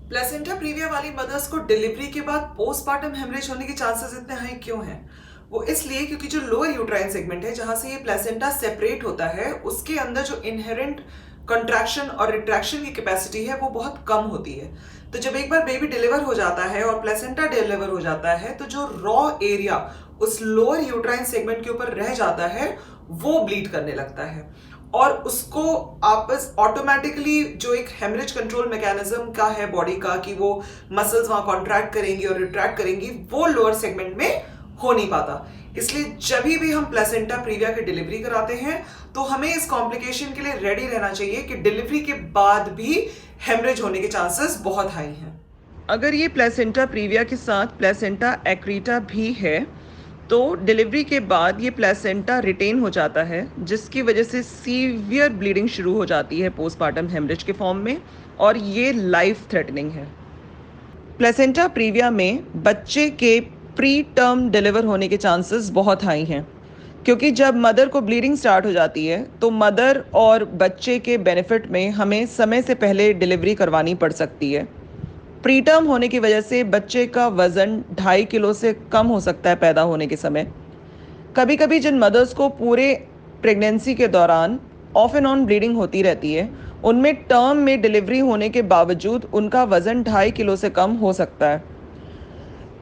प्लेसेंटा प्रीविया वाली मदर्स को डिलीवरी के बाद पोस्टपार्टम हेमरेज होने के चांसेस इतने हाई क्यों हैं? वो इसलिए क्योंकि जो लोअर यूट्राइन सेगमेंट है जहां से ये प्लेसेंटा सेपरेट होता है, उसके अंदर जो इनहेरेंट कंट्रैक्शन और रिट्रैक्शन की कैपेसिटी है वो बहुत कम होती है। तो जब एक बार बेबी डिलीवर हो जाता है और प्लेसेंटा डिलीवर हो जाता है तो जो रॉ एरिया उस लोअर यूट्राइन सेगमेंट के ऊपर रह जाता है वो ब्लीड करने लगता है और उसको आपस ऑटोमेटिकली जो एक हेमरेज कंट्रोल मैकेनिज्म का है बॉडी का कि वो मसल्स वहां कॉन्ट्रैक्ट करेंगी और रिट्रैक्ट करेंगी, वो लोअर सेगमेंट में हो नहीं पाता। इसलिए जब भी हम प्लेसेंटा प्रीविया की डिलीवरी कराते हैं तो हमें इस कॉम्प्लिकेशन के लिए रेडी रहना चाहिए कि डिलीवरी के बाद भी हेमरेज होने के चांसेस बहुत हाई हैं। अगर ये प्लेसेंटा प्रीविया के साथ प्लेसेंटा एक्रीटा भी है तो डिलीवरी के बाद ये प्लेसेंटा रिटेन हो जाता है, जिसकी वजह से सीवियर ब्लीडिंग शुरू हो जाती है पोस्टमार्टम हेमरेज के फॉर्म में, और ये लाइफ थ्रेटनिंग है। प्लेसेंटा प्रीविया में बच्चे के प्री टर्म डिलीवर होने के चांसेस बहुत हाई हैं, क्योंकि जब मदर को ब्लीडिंग स्टार्ट हो जाती है तो मदर और बच्चे के बेनिफिट में हमें समय से पहले डिलीवरी करवानी पड़ सकती है। प्री टर्म होने की वजह से बच्चे का वज़न 2.5 किलो से कम हो सकता है पैदा होने के समय। कभी कभी जिन मदर्स को पूरे प्रेगनेंसी के दौरान ऑफ एंड ऑन ब्लीडिंग होती रहती है, उनमें टर्म में डिलीवरी होने के बावजूद उनका वज़न 2.5 किलो से कम हो सकता है।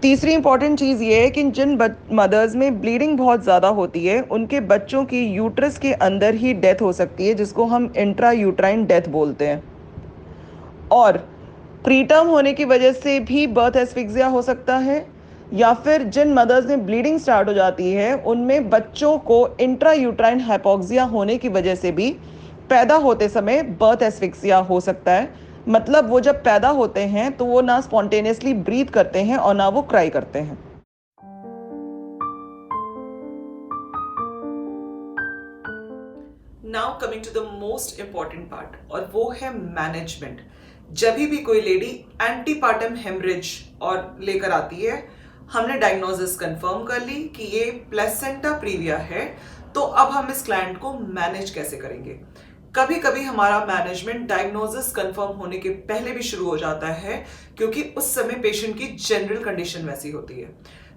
तीसरी इंपॉर्टेंट चीज़ ये है कि जिन मदर्स में ब्लीडिंग बहुत ज़्यादा होती है उनके बच्चों की यूट्रस के अंदर ही डेथ हो सकती है, जिसको हम इंट्रा यूट्राइन डेथ बोलते हैं। और प्रीटर्म होने की वजह से भी बर्थ एस्फिक्सिया हो सकता है, या फिर जिन मदर्स में ब्लीडिंग स्टार्ट हो जाती है उनमें बच्चों को इंट्रा यूट्राइन हाइपोक्सिया होने की वजह से भी पैदा होते समय बर्थ एस्फिक्सिया हो सकता है। मतलब वो जब पैदा होते हैं तो वो ना स्पॉन्टेनियसली ब्रीथ करते हैं और ना वो क्राई करते हैं। Now coming to the most important part, और वो है मैनेजमेंट। जब भी कोई लेडी एंटीपार्टम हेमरेज और लेकर आती है, हमने डायग्नोसिस कंफर्म कर ली कि ये प्लेसेंटा प्रीविया है, तो अब हम इस क्लाइंट को मैनेज कैसे करेंगे। कभी कभी हमारा मैनेजमेंट डायग्नोसिस कंफर्म होने के पहले भी शुरू हो जाता है, क्योंकि उस समय पेशेंट की जनरल कंडीशन वैसी होती है।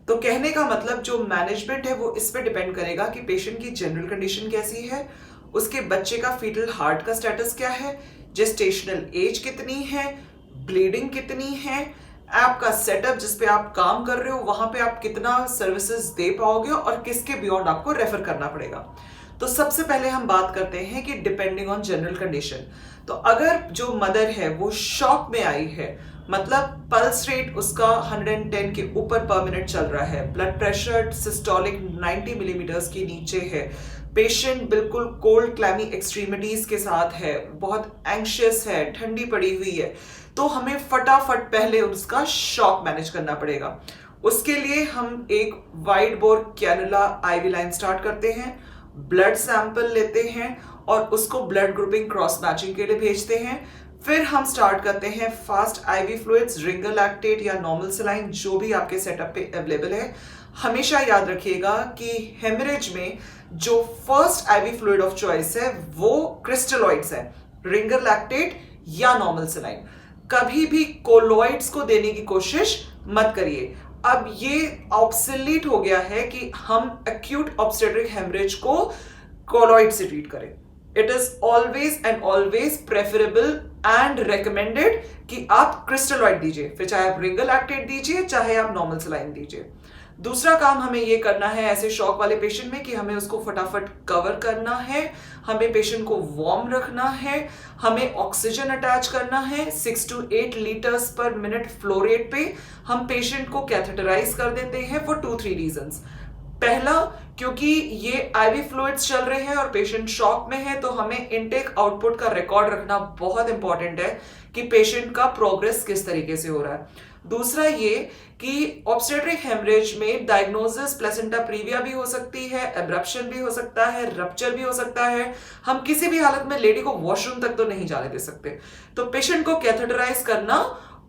तो कहने का मतलब जो मैनेजमेंट है वो इस पे डिपेंड करेगा कि पेशेंट की जनरल कंडीशन कैसी है, उसके बच्चे का फीटल हार्ट का स्टेटस क्या है, जेस्टेशनल एज कितनी है, ब्लीडिंग कितनी है, आपका सेटअप जिस पे आप काम कर रहे हो वहां पे आप कितना सर्विसेज दे पाओगे और किसके बियॉन्ड आपको रेफर करना पड़ेगा। तो सबसे पहले हम बात करते हैं कि डिपेंडिंग ऑन जनरल कंडीशन, तो अगर जो मदर है वो शॉक में आई है, मतलब पल्स रेट उसका 110 के ऊपर पर मिनट चल रहा है, ब्लड प्रेशर सिस्टोलिक 90 मिलीमीटर्स के नीचे है, पेशेंट बिल्कुल कोल्ड क्लैमी एक्सट्रीमिटीज के साथ है, बहुत एंग्शियस है, ठंडी पड़ी हुई है, तो हमें फटाफट पहले उसका शॉक मैनेज करना पड़ेगा। उसके लिए हम एक wide bore cannula IV line start करते हैं, ब्लड सैंपल लेते हैं और उसको ब्लड ग्रुपिंग क्रॉस मैचिंग के लिए भेजते हैं। फिर हम स्टार्ट करते हैं fast IV fluids, Ringer lactate या नॉर्मल सलाइन, जो भी आपके सेटअप पे अवेलेबल है। हमेशा याद रखिएगा कि हेमरेज में जो first IV fluid of choice है वो क्रिस्टलॉइड्स है, रिंगर लैक्टेट या नॉर्मल सलाइन। कभी भी कोलॉइड्स को देने की कोशिश मत करिए। अब ये ऑब्सोलीट हो गया है कि हम एक्यूट ऑब्स्टेट्रिक हेमरेज को कोलॉइड से ट्रीट करें। It is always and always preferable and recommended कि आप क्रिस्टलॉइड दीजिए, फिर चाहे आप रिंगर लैक्टेट दीजिए चाहे आप नॉर्मल सलाइन दीजिए। दूसरा काम हमें ये करना है ऐसे शॉक वाले पेशेंट में कि हमें उसको फटाफट कवर करना है, हमें पेशेंट को वार्म रखना है, हमें ऑक्सीजन अटैच करना है 6 to 8 लीटर्स पर मिनट फ्लो रेट पे। हम पेशेंट को कैथेटराइज कर देते हैं फॉर 2-3 रीजंस। पहला, क्योंकि ये आईवी फ्लूइड्स चल रहे हैं और पेशेंट शॉक में है, तो हमें इनटेक आउटपुट का रिकॉर्ड रखना बहुत इंपॉर्टेंट है कि पेशेंट का प्रोग्रेस किस तरीके से हो रहा है। दूसरा ये कि ऑब्स्टेट्रिक हेमरेज में डायग्नोसिस प्लेसेंटा प्रीविया भी हो सकती है, एब्रप्शन भी हो सकता है, रप्चर भी हो सकता है। हम किसी भी हालत में लेडी को वॉशरूम तक तो नहीं जाने दे सकते, तो पेशेंट को कैथेटराइज करना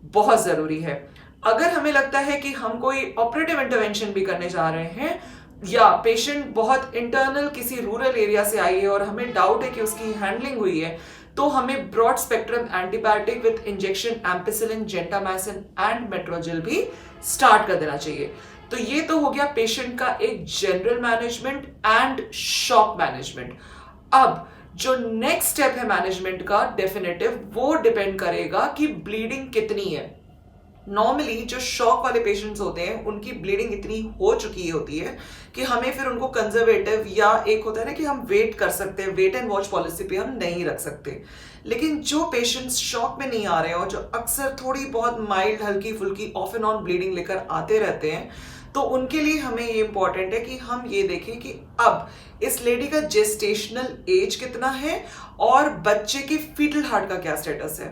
बहुत जरूरी है। अगर हमें लगता है कि हम कोई ऑपरेटिव इंटरवेंशन भी करने जा रहे हैं या पेशेंट बहुत इंटरनल किसी रूरल एरिया से आई है और हमें डाउट है कि उसकी हैंडलिंग हुई है, तो हमें broad spectrum antibiotic with injection ampicillin, gentamicin and Metrogyl भी स्टार्ट कर देना चाहिए। तो ये तो हो गया पेशेंट का एक general management and shock management. अब जो नेक्स्ट स्टेप है मैनेजमेंट का डेफिनेटिव, वो डिपेंड करेगा कि ब्लीडिंग कितनी है। नॉर्मली जो शॉक वाले पेशेंट्स होते हैं उनकी ब्लीडिंग इतनी हो चुकी होती है कि हमें फिर उनको कंजर्वेटिव या एक होता है ना कि हम वेट कर सकते हैं, वेट एंड वॉच पॉलिसी पे हम नहीं रख सकते। लेकिन जो पेशेंट्स शॉक में नहीं आ रहे हैं और जो अक्सर थोड़ी बहुत माइल्ड हल्की फुल्की ऑफ एंड ऑन ब्लीडिंग लेकर आते रहते हैं, तो उनके लिए हमें ये इंपॉर्टेंट है कि हम ये देखें कि अब इस लेडी का जेस्टेशनल एज कितना है और बच्चे की फीटल हार्ट का क्या स्टेटस है।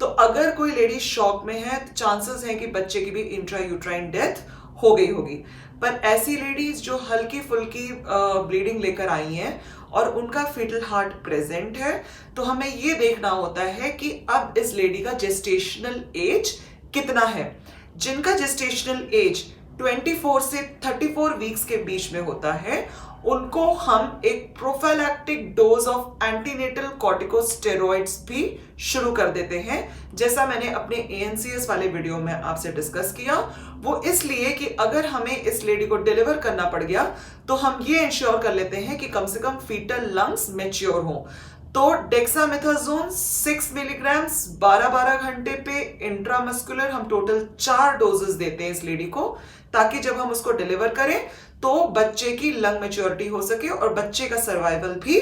तो अगर कोई लेडी शॉक में है तो चांसेस हैं कि बच्चे की भी इंट्रा यूट्राइन डेथ हो गई होगी। पर ऐसी लेडीज जो हल्की फुल्की ब्लीडिंग लेकर आई हैं और उनका फीटल हार्ट प्रेजेंट है, तो हमें ये देखना होता है कि अब इस लेडी का जेस्टेशनल एज कितना है। जिनका जेस्टेशनल एज 24 से 34 वीक्स के बीच में होता है, उनको हम एक prophylactic dose of antenatal corticosteroids भी शुरू कर देते हैं, जैसा मैंने अपने ANCS वाले वीडियो में आपसे डिस्कस किया। वो इसलिए कि अगर हमें इस लेडी को डिलीवर करना पड़ गया तो हम ये इंश्योर कर लेते हैं कि कम से कम फीटल लंग्स मैच्योर हों। तो डेक्सामेथासोन 6 मिलीग्राम 12-12 घंटे पे इंट्रामस्कुलर हम टोटल 4 डोजेस देते हैं इस लेडी को, ताकि जब हम उसको डिलीवर करें तो बच्चे की लंग मैच्योरिटी हो सके और बच्चे का सर्वाइवल भी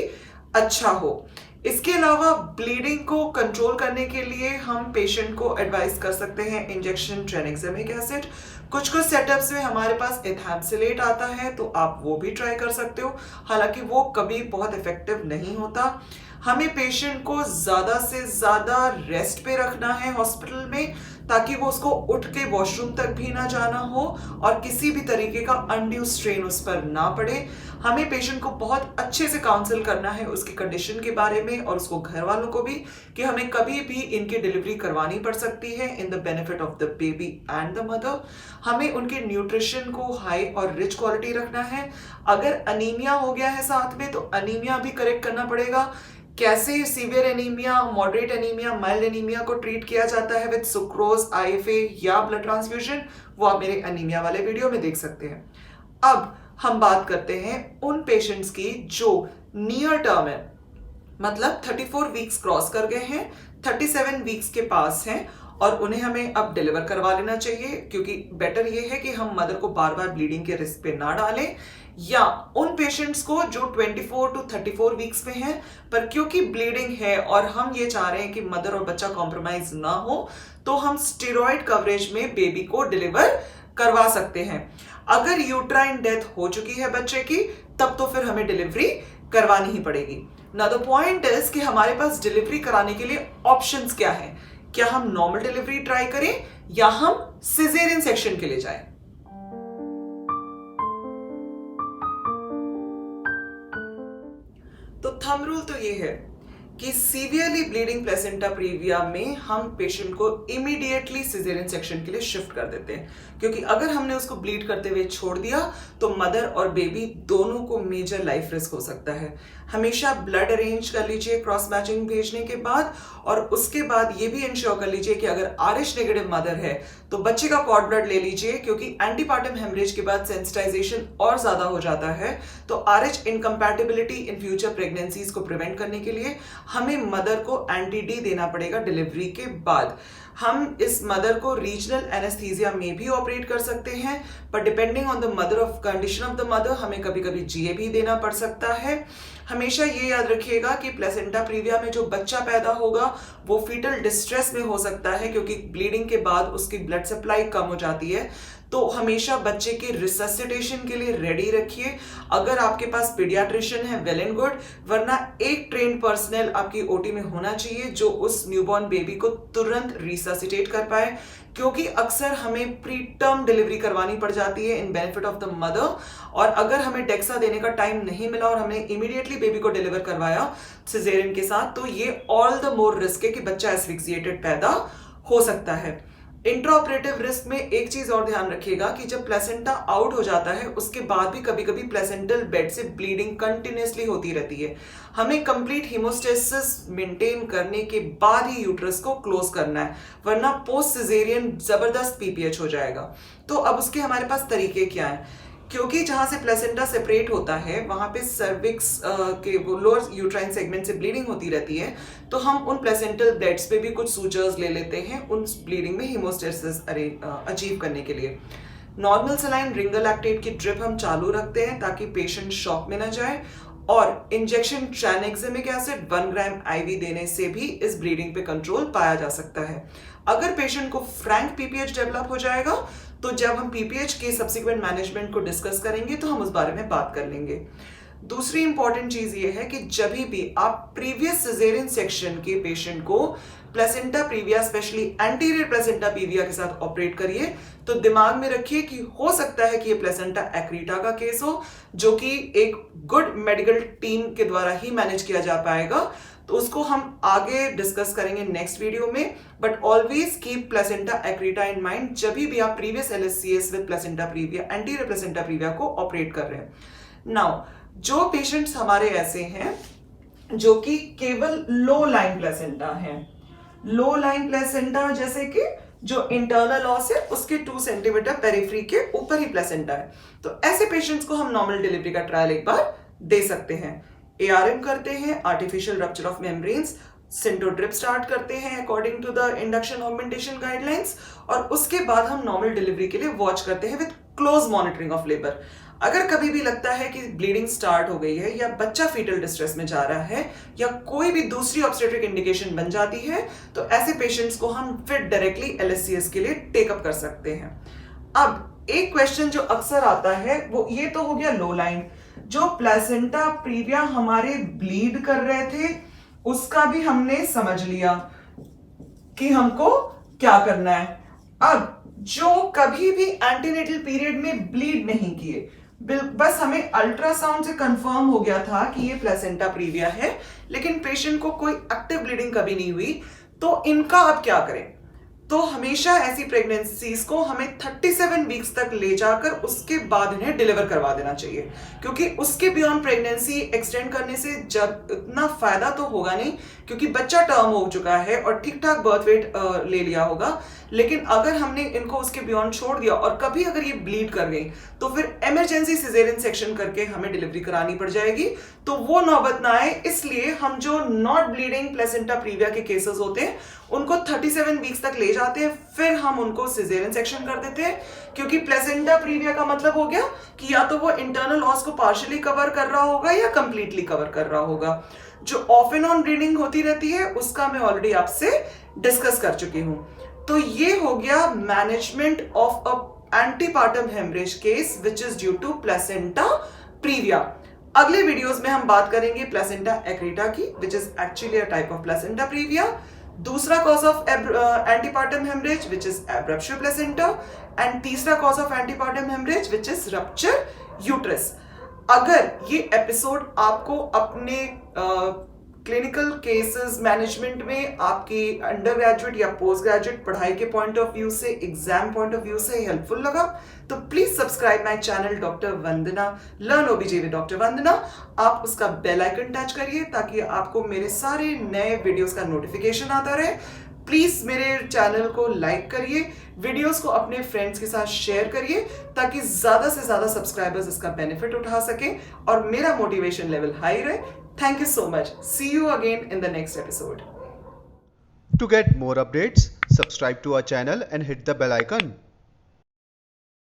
अच्छा हो। इसके अलावा ब्लीडिंग को कंट्रोल करने के लिए हम पेशेंट को एडवाइस कर सकते हैं इंजेक्शन ट्रेनेक्सामिक एसिड। कुछ सेटअप्स में हमारे पास एथैम्पसिलेट आता है, तो आप वो भी ट्राई कर सकते हो, हालांकि वो कभी बहुत इफेक्टिव नहीं होता। हमें पेशेंट को ज्यादा से ज्यादा रेस्ट पे रखना है हॉस्पिटल में, ताकि वो उसको उठ के वॉशरूम तक भी ना जाना हो और किसी भी तरीके का अनड्यू स्ट्रेन उस पर ना पड़े। हमें पेशेंट को बहुत अच्छे से काउंसिल करना है उसकी कंडीशन के बारे में और उसको घर वालों को भी, कि हमें कभी भी इनकी डिलीवरी करवानी पड़ सकती है in the benefit of the baby and the mother. हमें उनके न्यूट्रिशन को हाई और रिच क्वालिटी रखना है। अगर अनीमिया हो गया है साथ में, तो अनीमिया भी करेक्ट करना पड़ेगा। कैसे severe anaemia, moderate anaemia, mild anaemia को ट्रीट किया जाता है विद सुक्रोज, IFA या ब्लड ट्रांसफ्यूजन, वो आप मेरे अनीमिया वाले वीडियो में देख सकते हैं। अब हम बात करते हैं उन पेशेंट्स की जो नियर टर्म है, मतलब 34 वीक्स क्रॉस कर गए हैं, 37 वीक्स के पास हैं और उन्हें हमें अब डिलीवर करवा लेना चाहिए, क्योंकि बेटर ये है कि हम मदर को बार बार ब्लीडिंग के रिस्क पे ना डालें। या उन पेशेंट्स को जो 24 to 34 वीक्स में हैं, पर क्योंकि ब्लीडिंग है और हम ये चाह रहे हैं कि मदर और बच्चा कॉम्प्रोमाइज ना हो, तो हम स्टेरॉइड कवरेज में बेबी को डिलीवर करवा सकते हैं। अगर यूट्राइन डेथ हो चुकी है बच्चे की, तब तो फिर हमें डिलीवरी करवानी ही पड़ेगी। नाउ द पॉइंट इज कि हमारे पास डिलीवरी कराने के लिए ऑप्शंस क्या है। क्या हम नॉर्मल डिलीवरी ट्राई करें या हम सिजेरियन सेक्शन के लिए जाएं? तो थंब रूल तो ये है कि सीवियरली ब्लीडिंग प्लेसेंटा प्रीविया में हम पेशेंट को इमीडिएटली सिजेरियन सेक्शन के लिए शिफ्ट कर देते हैं, क्योंकि अगर हमने उसको ब्लीड करते हुए छोड़ दिया तो मदर और बेबी दोनों को मेजर लाइफ रिस्क हो सकता है। हमेशा ब्लड अरेंज कर लीजिए क्रॉस मैचिंग भेजने के बाद, और उसके बाद ये भी इंश्योर कर लीजिए कि अगर RH नेगेटिव मदर है तो बच्चे का कॉर्ड ब्लड ले लीजिए, क्योंकि एंटीपार्टम हेमरेज के बाद सेंसिटाइजेशन और ज्यादा हो जाता है। तो RH incompatibility in future pregnancies को प्रिवेंट करने के लिए हमें मदर को एंटी-डी देना पड़ेगा डिलीवरी के बाद। हम इस मदर को रीजनल एनेस्थीसिया में भी ऑपरेट कर सकते हैं, पर depending on the mother of condition of the mother हमें कभी कभी GA भी देना पड़ सकता है। हमेशा ये याद रखिएगा कि प्लेसेंटा प्रीविया में जो बच्चा पैदा होगा वो फीटल डिस्ट्रेस में हो सकता है, क्योंकि ब्लीडिंग के बाद उसकी ब्लड सप्लाई कम हो जाती है। तो हमेशा बच्चे के रिससिटेशन के लिए रेडी रखिए। अगर आपके पास पीडियाट्रिशियन है वेल एंड गुड, वरना एक ट्रेन्ड पर्सनल आपकी OT में होना चाहिए जो उस न्यूबॉर्न बेबी को तुरंत रिससिटेट कर पाए, क्योंकि अक्सर हमें प्री टर्म डिलीवरी करवानी पड़ जाती है in benefit of the mother. और अगर हमें डेक्सा देने का टाइम नहीं मिला और हमने इमीडिएटली बेबी को डिलीवर करवाया सिजेरियन के साथ, तो ये ऑल द मोर रिस्क है कि बच्चा एस्फिक्सिएटेड पैदा हो सकता है। इंट्राऑपरेटिव रिस्क में एक चीज और ध्यान रखिएगा कि जब प्लेसेंटा आउट हो जाता है उसके बाद भी कभी कभी प्लेसेंटल बेड से ब्लीडिंग कंटिन्यूसली होती रहती है। हमें कंप्लीट हीमोस्टेसिस मेंटेन करने के बाद ही यूट्रस को क्लोज करना है, वरना पोस्ट सिजेरियन जबरदस्त पीपीएच हो जाएगा। तो अब उसके हमारे पास तरीके क्या हैं? क्योंकि जहां से प्लेसेंटा सेपरेट होता है वहां पे सर्विक्स के वो लोअर यूट्राइन सेगमेंट से ब्लीडिंग होती रहती है, तो हम उन प्लेसेंटल ब्लेड्स पे भी कुछ सूचर्स ले लेते हैं उन ब्लीडिंग में हीमोस्टेसिस अचीव करने के लिए। नॉर्मल सलाइन रिंगर लैक्टेट की ड्रिप हम चालू रखते हैं ताकि पेशेंट शॉक में न जाए, और इंजेक्शन ट्रानेक्सामिक एसिड 1 ग्राम आईवी देने से भी इस ब्लीडिंग पे कंट्रोल पाया जा सकता है। अगर पेशेंट को फ्रैंक पीपीएच डेवलप हो जाएगा तो जब हम पीपीएच के सब्सिक्वेंट मैनेजमेंट को डिस्कस करेंगे तो हम उस बारे में बात कर लेंगे। दूसरी इंपॉर्टेंट चीज ये है कि जब भी आप प्रीवियस सिजेरियन सेक्शन के पेशेंट को placenta previa specially anterior placenta previa के साथ ऑपरेट करिए तो दिमाग में रखिए कि हो सकता है कि ये प्लेसेंटा एक्रीटा का केस हो, जो कि एक गुड मेडिकल टीम के द्वारा ही मैनेज किया जा पाएगा। तो उसको हम आगे डिस्कस करेंगे नेक्स्ट वीडियो में, but always keep placenta accreta in mind जब भी आप previous LSCS with placenta previa anterior placenta previa को ऑपरेट कर रहे हैं। नाउ जो पेशेंट्स हमारे ऐसे हैं जो कि केवल लो लाइन प्लेसेंटा हैं, लो लाइन प्लेसेंटा जैसे कि जो इंटरनल लॉस है उसके 2 सेंटीमीटर पेरिफ्री के ऊपर ही प्लेसेंटा है, तो ऐसे पेशेंट्स को हम नॉर्मल डिलीवरी का ट्रायल एक बार दे सकते हैं। एआरएम करते हैं, artificial rupture of membranes, synto drip start करते हैं according to the induction augmentation guidelines, और उसके बाद हम नॉर्मल डिलीवरी के लिए वॉच करते हैं with close monitoring of labour. अगर कभी भी लगता है कि ब्लीडिंग स्टार्ट हो गई है या बच्चा फीटल डिस्ट्रेस में जा रहा है या कोई भी दूसरी ऑब्स्टेट्रिक इंडिकेशन बन जाती है तो ऐसे पेशेंट्स को हम फिर डायरेक्टली एलएससीएस के लिए टेकअप कर सकते हैं। अब एक क्वेश्चन जो अक्सर आता है वो ये तो हो गया लो लाइन, जो प्लेसेंटा प्रीविया हमारे ब्लीड कर रहे थे उसका भी हमने समझ लिया कि हमको क्या करना है। अब जो कभी भी एंटीनेटल पीरियड में ब्लीड नहीं किए, बस हमें अल्ट्रासाउंड से कंफर्म हो गया था कि ये प्लेसेंटा प्रीविया है, लेकिन पेशेंट को कोई एक्टिव ब्लीडिंग कभी नहीं हुई, तो इनका अब क्या करें? तो हमेशा ऐसी प्रेगनेंसीज को हमें 37 वीक्स तक ले जाकर उसके बाद इन्हें डिलीवर करवा देना चाहिए, क्योंकि उसके बियॉन्ड प्रेगनेंसी एक्सटेंड करने से जब इतना फायदा तो होगा नहीं, क्योंकि बच्चा टर्म हो चुका है और ठीक ठाक बर्थ वेट ले लिया होगा, लेकिन अगर हमने इनको उसके बियॉन्ड छोड़ दिया और कभी अगर ये ब्लीड कर गई तो फिर इमरजेंसी सिजेरियन सेक्शन करके हमें डिलीवरी करानी पड़ जाएगी, तो वो नौबत ना आए। इसलिए हम जो नॉट ब्लीडिंग प्लेसेंटा प्रीविया के केसेस होते हैं उनको 37 वीक्स तक ले जाते हैं, फिर हम उनको सिजेरियन सेक्शन कर देते हैं, क्योंकि प्लेसेंटा प्रीविया का मतलब हो गया कि या तो वो इंटरनल लॉस को पार्शियली कवर कर रहा होगा या कंप्लीटली कवर कर रहा होगा। जो ऑफ एंड ऑन ब्लीडिंग होती रहती है उसका मैं ऑलरेडी आपसे डिस्कस कर चुकी हूं। तो ये हो गया management of a antepartum haemorrhage case which is due to placenta previa. अगले वीडियोस में हम बात करेंगे प्लेसेंटा एक्रीटा की, which is actually a type of placenta previa. दूसरा cause of antepartum haemorrhage which is abruption placenta, and तीसरा cause of antepartum haemorrhage which is rupture uterus. अगर ये एपिसोड आपको अपने क्लिनिकल केसेस मैनेजमेंट में आपकी undergraduate या postgraduate पढ़ाई के पॉइंट ऑफ व्यू से, एग्जाम पॉइंट ऑफ व्यू से हेल्पफुल लगा तो please subscribe my channel doctor Vandana, learn OBG with doctor Vandana. आप उसका बेल आइकन टच करिए ताकि आपको मेरे सारे नए वीडियोस का नोटिफिकेशन आता रहे। प्लीज मेरे चैनल को लाइक करिए, वीडियोस को अपने फ्रेंड्स के साथ शेयर करिए ताकि ज्यादा से ज्यादा सब्सक्राइबर्स इसका बेनिफिट उठा सके और मेरा मोटिवेशन लेवल हाई रहे। Thank you so much. See you again in the next episode. To get more updates, subscribe to our channel and hit the bell icon.